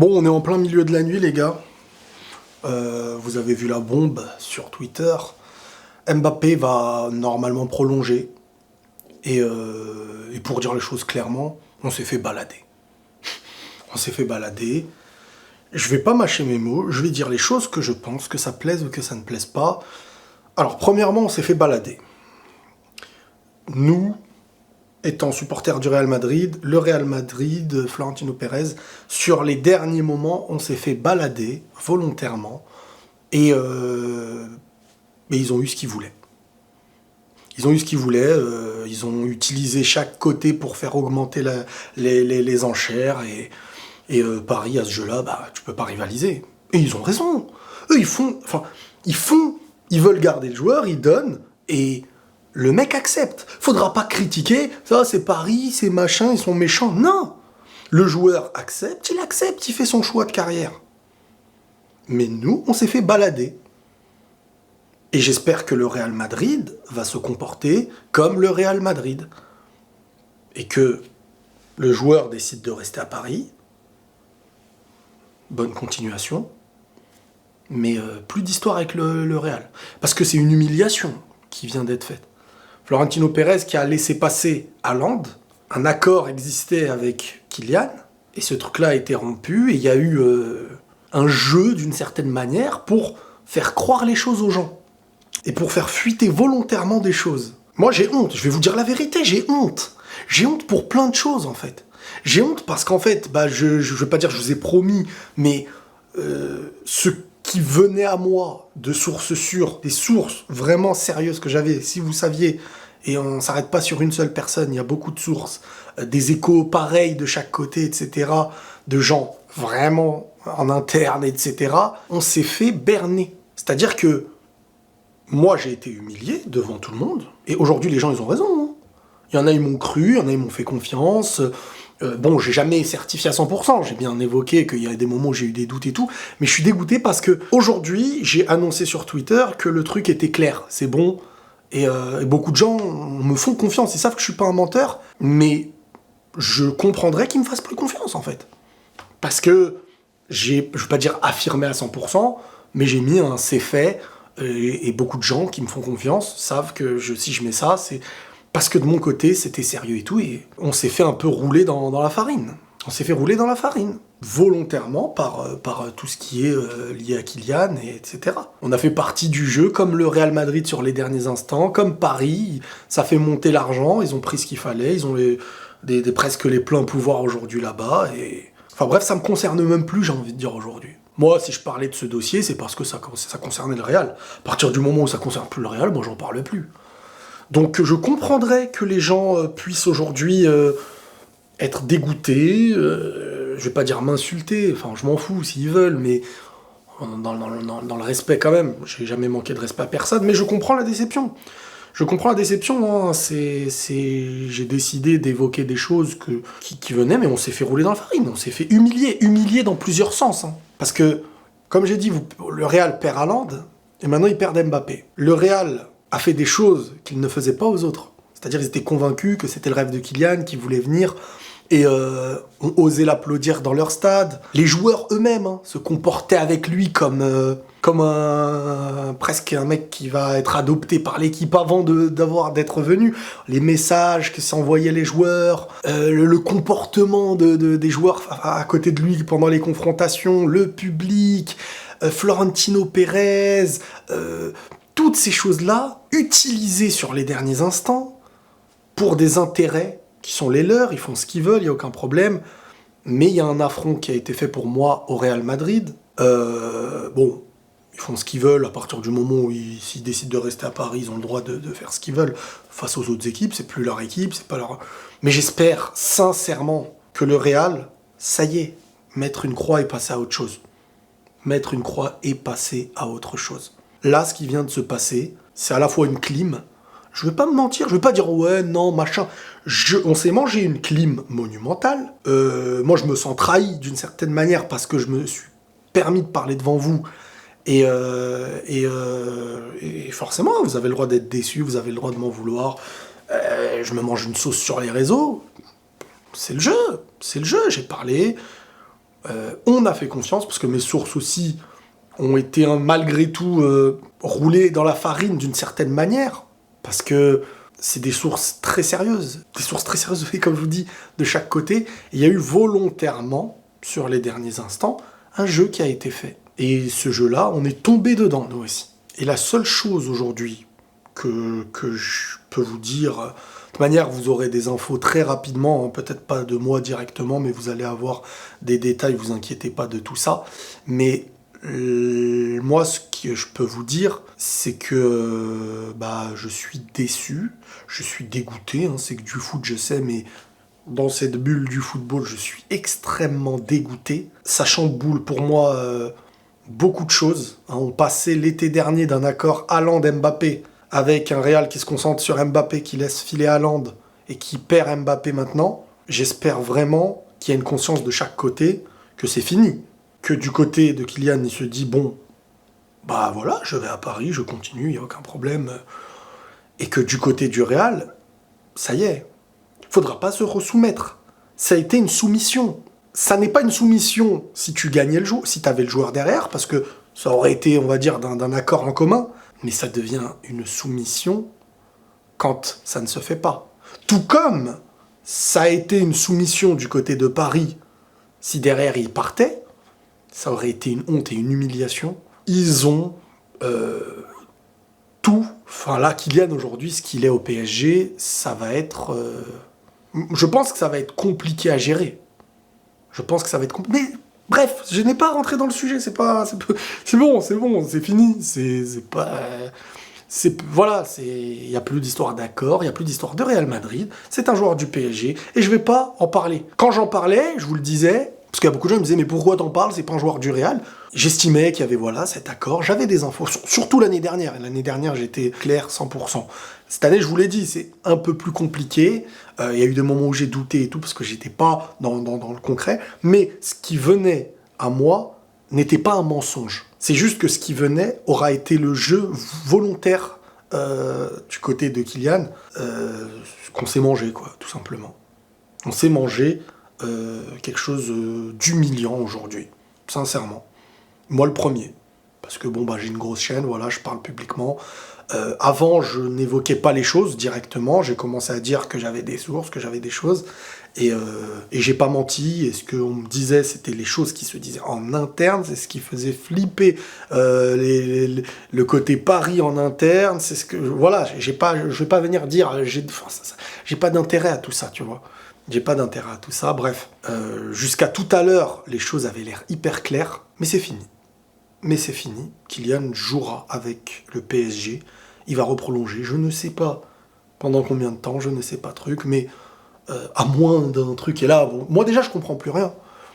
Bon, on est en plein milieu de la nuit, les gars. Vous avez vu la bombe sur Twitter. Mbappé va normalement prolonger. Et pour dire les choses clairement, on s'est fait balader. On s'est fait balader. Je vais pas mâcher mes mots, je vais dire les choses que je pense, que ça plaise ou que ça ne plaise pas. Alors, premièrement, on s'est fait balader. Nous, étant supporters du Real Madrid, le Real Madrid, Florentino Pérez, sur les derniers moments, on s'est fait balader volontairement. Et ils ont eu ce qu'ils voulaient. Ils ont eu ce qu'ils voulaient, ils ont utilisé chaque côté pour faire augmenter les enchères. Et Paris, à ce jeu-là, tu peux pas rivaliser. Et ils ont raison. Eux, ils veulent garder le joueur, ils donnent, et le mec accepte. Faudra pas critiquer, ça c'est Paris, c'est machin, ils sont méchants. Non. Le joueur accepte, il fait son choix de carrière. Mais nous, on s'est fait balader. Et j'espère que le Real Madrid va se comporter comme le Real Madrid. Et que le joueur décide de rester à Paris. Bonne continuation. Mais plus d'histoire avec le Real. Parce que c'est une humiliation qui vient d'être faite. Florentino Pérez qui a laissé passer Haaland, un accord existait avec Kylian, et ce truc-là a été rompu, et il y a eu un jeu d'une certaine manière pour faire croire les choses aux gens. Et pour faire fuiter volontairement des choses. Moi j'ai honte, je vais vous dire la vérité, j'ai honte. J'ai honte pour plein de choses en fait. J'ai honte parce qu'en fait, je veux pas dire que je vous ai promis, mais ce qui venait à moi de sources sûres, des sources vraiment sérieuses que j'avais, si vous saviez, et on s'arrête pas sur une seule personne, il y a beaucoup de sources, des échos pareils de chaque côté, etc., de gens vraiment en interne, etc., on s'est fait berner. C'est-à-dire que moi, j'ai été humilié devant tout le monde, et aujourd'hui, les gens, ils ont raison. Hein. Il y en a, ils m'ont cru, il y en a, ils m'ont fait confiance. Bon, j'ai jamais certifié à 100%, j'ai bien évoqué qu'il y a des moments où j'ai eu des doutes et tout, mais je suis dégoûté parce que aujourd'hui, j'ai annoncé sur Twitter que le truc était clair, c'est bon, et beaucoup de gens me font confiance, ils savent que je suis pas un menteur, mais je comprendrais qu'ils me fassent plus confiance, en fait. Parce que je veux pas dire affirmé à 100%, mais j'ai mis un c'est fait, et beaucoup de gens qui me font confiance savent que si je mets ça, c'est parce que de mon côté, c'était sérieux et tout, et on s'est fait un peu rouler dans la farine. On s'est fait rouler dans la farine, volontairement, par tout ce qui est lié à Kylian, etc. On a fait partie du jeu, comme le Real Madrid sur les derniers instants, comme Paris, ça fait monter l'argent, ils ont pris ce qu'il fallait, ils ont presque les pleins pouvoirs aujourd'hui là-bas, et... Enfin bref, ça me concerne même plus, j'ai envie de dire aujourd'hui. Moi, si je parlais de ce dossier, c'est parce que ça concernait le Real. À partir du moment où ça concerne plus le Real, moi j'en parle plus. Donc je comprendrais que les gens puissent aujourd'hui être dégoûtés, je vais pas dire m'insulter, enfin je m'en fous s'ils veulent, mais dans le respect quand même, j'ai jamais manqué de respect à personne, mais je comprends la déception. Je comprends la déception, hein. J'ai décidé d'évoquer des choses qui venaient, mais on s'est fait rouler dans la farine, on s'est fait humilier dans plusieurs sens. Hein. Parce que, comme j'ai dit, le Real perd Haaland, et maintenant ils perdent Mbappé. Le Real a fait des choses qu'il ne faisait pas aux autres. C'est-à-dire ils étaient convaincus que c'était le rêve de Kylian, qui voulait venir, et ont osé l'applaudir dans leur stade. Les joueurs eux-mêmes se comportaient avec lui comme presque un mec qui va être adopté par l'équipe avant d'être venu. Les messages que s'envoyaient les joueurs, le comportement des joueurs à côté de lui pendant les confrontations, le public, Florentino Pérez... toutes ces choses-là, utilisées sur les derniers instants, pour des intérêts qui sont les leurs, ils font ce qu'ils veulent, il n'y a aucun problème, mais il y a un affront qui a été fait pour moi au Real Madrid. Bon, ils font ce qu'ils veulent, à partir du moment où s'ils décident de rester à Paris, ils ont le droit de faire ce qu'ils veulent face aux autres équipes, c'est plus leur équipe, c'est pas leur... Mais j'espère sincèrement que le Real, ça y est, mettre une croix et passer à autre chose. Mettre une croix et passer à autre chose. Là, ce qui vient de se passer, c'est à la fois une clim. Je vais pas me mentir, je vais pas dire ouais, non, machin. On s'est mangé une clim monumentale. Moi, je me sens trahi d'une certaine manière parce que je me suis permis de parler devant vous. Et forcément, vous avez le droit d'être déçu, vous avez le droit de m'en vouloir. Je me mange une sauce sur les réseaux. C'est le jeu, j'ai parlé. On a fait confiance, parce que mes sources aussi ont été malgré tout roulées dans la farine d'une certaine manière, parce que c'est des sources très sérieuses, comme je vous dis, de chaque côté. Et il y a eu volontairement, sur les derniers instants, un jeu qui a été fait. Et ce jeu-là, on est tombé dedans, nous aussi. Et la seule chose aujourd'hui que je peux vous dire, de toute manière, vous aurez des infos très rapidement, hein, peut-être pas de moi directement, mais vous allez avoir des détails, vous inquiétez pas de tout ça. Mais moi, ce que je peux vous dire, c'est que je suis déçu, je suis dégoûté, hein, c'est que du foot, je sais, mais dans cette bulle du football, je suis extrêmement dégoûté. Ça chamboule pour moi beaucoup de choses. Hein. On passait l'été dernier d'un accord Haaland-Mbappé avec un Real qui se concentre sur Mbappé, qui laisse filer Haaland et qui perd Mbappé maintenant. J'espère vraiment qu'il y a une conscience de chaque côté que c'est fini. Que du côté de Kylian, il se dit, bon, bah voilà, je vais à Paris, je continue, il n'y a aucun problème. Et que du côté du Real, ça y est, il ne faudra pas se resoumettre. Ça a été une soumission. Ça n'est pas une soumission si tu gagnais le jeu, si tu avais le joueur derrière, parce que ça aurait été, on va dire, d'un accord en commun, mais ça devient une soumission quand ça ne se fait pas. Tout comme ça a été une soumission du côté de Paris, si derrière il partait, ça aurait été une honte et une humiliation. Ils ont tout. Enfin là, Kylian aujourd'hui, ce qu'il est au PSG, ça va être... je pense que ça va être compliqué à gérer. Je pense que ça va être compliqué. Mais bref, je n'ai pas rentré dans le sujet. C'est bon, c'est fini. Voilà, il n'y a plus d'histoire d'accord, il n'y a plus d'histoire de Real Madrid. C'est un joueur du PSG et je ne vais pas en parler. Quand j'en parlais, je vous le disais, parce qu'il y a beaucoup de gens qui me disaient, mais pourquoi t'en parles, c'est pas un joueur du Real. J'estimais qu'il y avait cet accord, j'avais des infos, surtout l'année dernière. L'année dernière, j'étais clair 100%. Cette année, je vous l'ai dit, c'est un peu plus compliqué. Il y a eu des moments où j'ai douté et tout, parce que j'étais pas dans le concret. Mais ce qui venait à moi n'était pas un mensonge. C'est juste que ce qui venait aura été le jeu volontaire du côté de Kylian, qu'on s'est mangé, quoi, tout simplement. On s'est mangé quelque chose d'humiliant aujourd'hui, sincèrement. Moi le premier, parce que j'ai une grosse chaîne, voilà, je parle publiquement. Avant, je n'évoquais pas les choses directement, j'ai commencé à dire que j'avais des sources, que j'avais des choses, et j'ai pas menti, et ce qu'on me disait, c'était les choses qui se disaient en interne, c'est ce qui faisait flipper le côté Paris en interne, c'est ce que... Voilà, je vais pas venir dire, j'ai pas d'intérêt à tout ça, tu vois. J'ai pas d'intérêt à tout ça, bref. Jusqu'à tout à l'heure, les choses avaient l'air hyper claires, mais c'est fini. Kylian jouera avec le PSG, il va reprolonger, je ne sais pas pendant combien de temps, je ne sais pas mais à moins d'un truc, et là, moi déjà je comprends plus rien,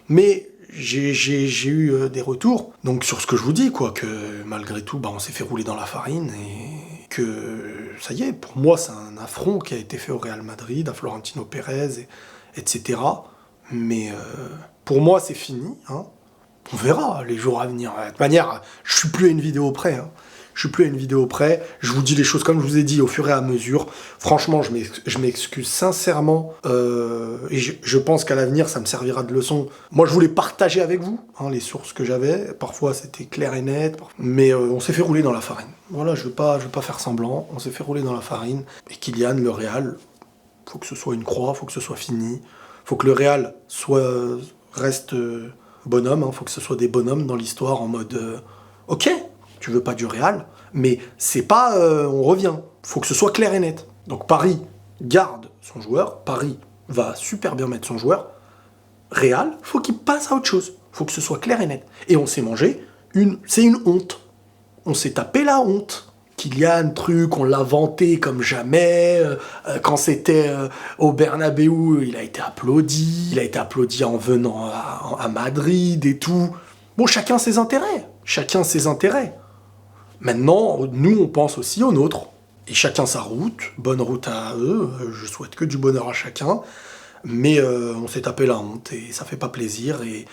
mais j'ai eu des retours, donc sur ce que je vous dis, quoi, que malgré tout, on s'est fait rouler dans la farine, et que ça y est, pour moi c'est un affront qui a été fait au Real Madrid, à Florentino Pérez, etc. Mais pour moi c'est fini, hein. On verra les jours à venir. De toute manière, je suis plus à une vidéo près, hein. Je vous dis les choses comme je vous ai dit au fur et à mesure. Franchement, je m'excuse sincèrement. Et je pense qu'à l'avenir, ça me servira de leçon. Moi, je voulais partager avec vous les sources que j'avais. Parfois, c'était clair et net. Mais on s'est fait rouler dans la farine. Voilà, je veux pas faire semblant. On s'est fait rouler dans la farine. Et Kylian, le Real, faut que ce soit une croix, faut que ce soit fini. Faut que le Real reste bonhomme. Faut que ce soit des bonhommes dans l'histoire en mode ok. Tu veux pas du Real, mais c'est pas on revient. Faut que ce soit clair et net. Donc Paris garde son joueur, Paris va super bien mettre son joueur. Real, faut qu'il passe à autre chose. Faut que ce soit clair et net. Et on s'est mangé c'est une honte. On s'est tapé la honte. Kylian, on l'a vanté comme jamais. Quand c'était au Bernabéu, il a été applaudi. Il a été applaudi en venant à Madrid et tout. Bon, chacun ses intérêts. Maintenant, nous, on pense aussi aux nôtres. Et chacun sa route, bonne route à eux, je souhaite que du bonheur à chacun. Mais on s'est tapé la honte et ça fait pas plaisir. Et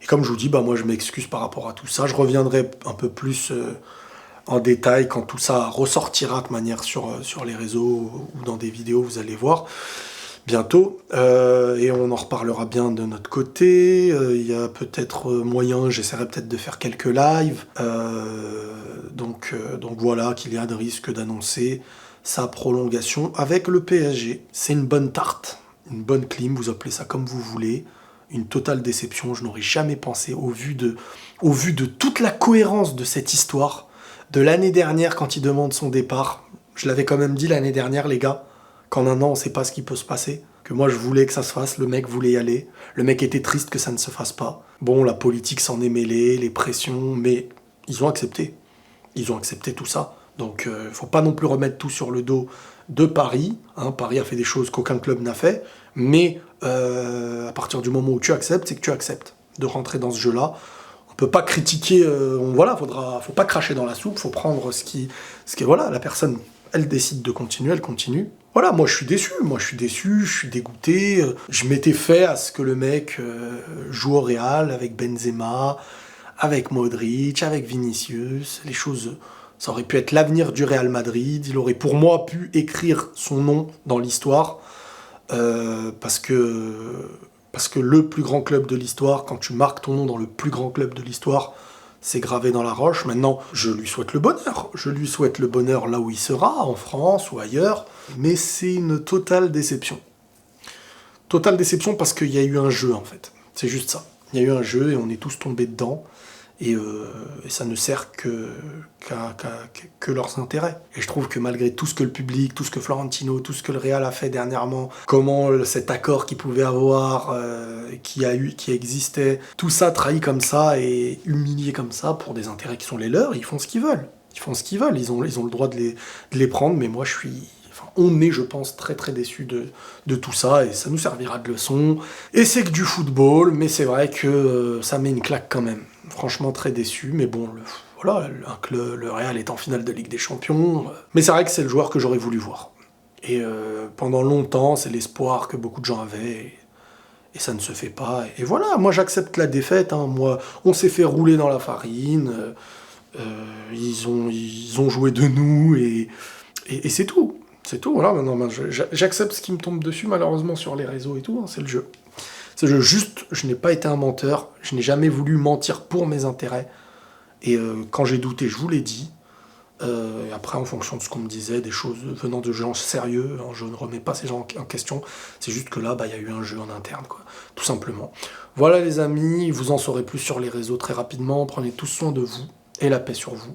comme je vous dis, moi je m'excuse par rapport à tout ça. Je reviendrai un peu plus en détail quand tout ça ressortira de manière sur les réseaux ou dans des vidéos, vous allez voir. bientôt, et on en reparlera bien de notre côté. Il y a peut-être moyen, j'essaierai peut-être de faire quelques lives. Donc voilà, Kylian risque d'annoncer sa prolongation avec le PSG. C'est une bonne tarte, une bonne clim, vous appelez ça comme vous voulez. Une totale déception, je n'aurais jamais pensé, au vu de toute la cohérence de cette histoire, de l'année dernière quand il demande son départ. Je l'avais quand même dit l'année dernière, les gars, qu'en un an, on ne sait pas ce qui peut se passer. Que moi, je voulais que ça se fasse, le mec voulait y aller. Le mec était triste que ça ne se fasse pas. Bon, la politique s'en est mêlée, les pressions, mais ils ont accepté. Ils ont accepté tout ça. Donc, faut pas non plus remettre tout sur le dos de Paris. Hein, Paris a fait des choses qu'aucun club n'a fait. Mais à partir du moment où tu acceptes, c'est que tu acceptes de rentrer dans ce jeu-là. On peut pas critiquer. Faut pas cracher dans la soupe. Faut prendre ce qui voilà, la personne, elle décide de continuer, elle continue. Voilà, moi je suis déçu, je suis dégoûté. Je m'étais fait à ce que le mec joue au Real avec Benzema, avec Modric, avec Vinicius. Les choses, ça aurait pu être l'avenir du Real Madrid. Il aurait pour moi pu écrire son nom dans l'histoire. Parce que le plus grand club de l'histoire, quand tu marques ton nom dans le plus grand club de l'histoire, c'est gravé dans la roche. Maintenant, je lui souhaite le bonheur. Je lui souhaite le bonheur là où il sera, en France ou ailleurs. Mais c'est une totale déception. Totale déception parce qu'il y a eu un jeu, en fait. C'est juste ça. Il y a eu un jeu et on est tous tombés dedans. Et ça ne sert que leurs intérêts. Et je trouve que malgré tout ce que le public, tout ce que Florentino, tout ce que le Real a fait dernièrement, comment cet accord qu'ils pouvaient avoir, qui existait, tout ça trahi comme ça et humilié comme ça pour des intérêts qui sont les leurs, ils font ce qu'ils veulent. Ils ont le droit de les prendre, mais moi on est, je pense, très très déçus de tout ça, et ça nous servira de leçon. Et c'est que du football, mais c'est vrai que ça met une claque quand même. Franchement, très déçu, mais bon, le Real est en finale de Ligue des Champions. Mais c'est vrai que c'est le joueur que j'aurais voulu voir. Et pendant longtemps, c'est l'espoir que beaucoup de gens avaient, et ça ne se fait pas. Et voilà, moi j'accepte la défaite. Hein. Moi, on s'est fait rouler dans la farine. Ils ont joué de nous, et c'est tout. C'est tout, voilà. Maintenant, j'accepte ce qui me tombe dessus, malheureusement, sur les réseaux et tout. Hein, c'est le jeu. C'est le jeu. Juste, je n'ai pas été un menteur. Je n'ai jamais voulu mentir pour mes intérêts. Et quand j'ai douté, je vous l'ai dit. Après, en fonction de ce qu'on me disait, des choses venant de gens sérieux, hein, je ne remets pas ces gens en question. C'est juste que là, il y a eu un jeu en interne, quoi. Tout simplement. Voilà, les amis. Vous en saurez plus sur les réseaux très rapidement. Prenez tous soin de vous et la paix sur vous.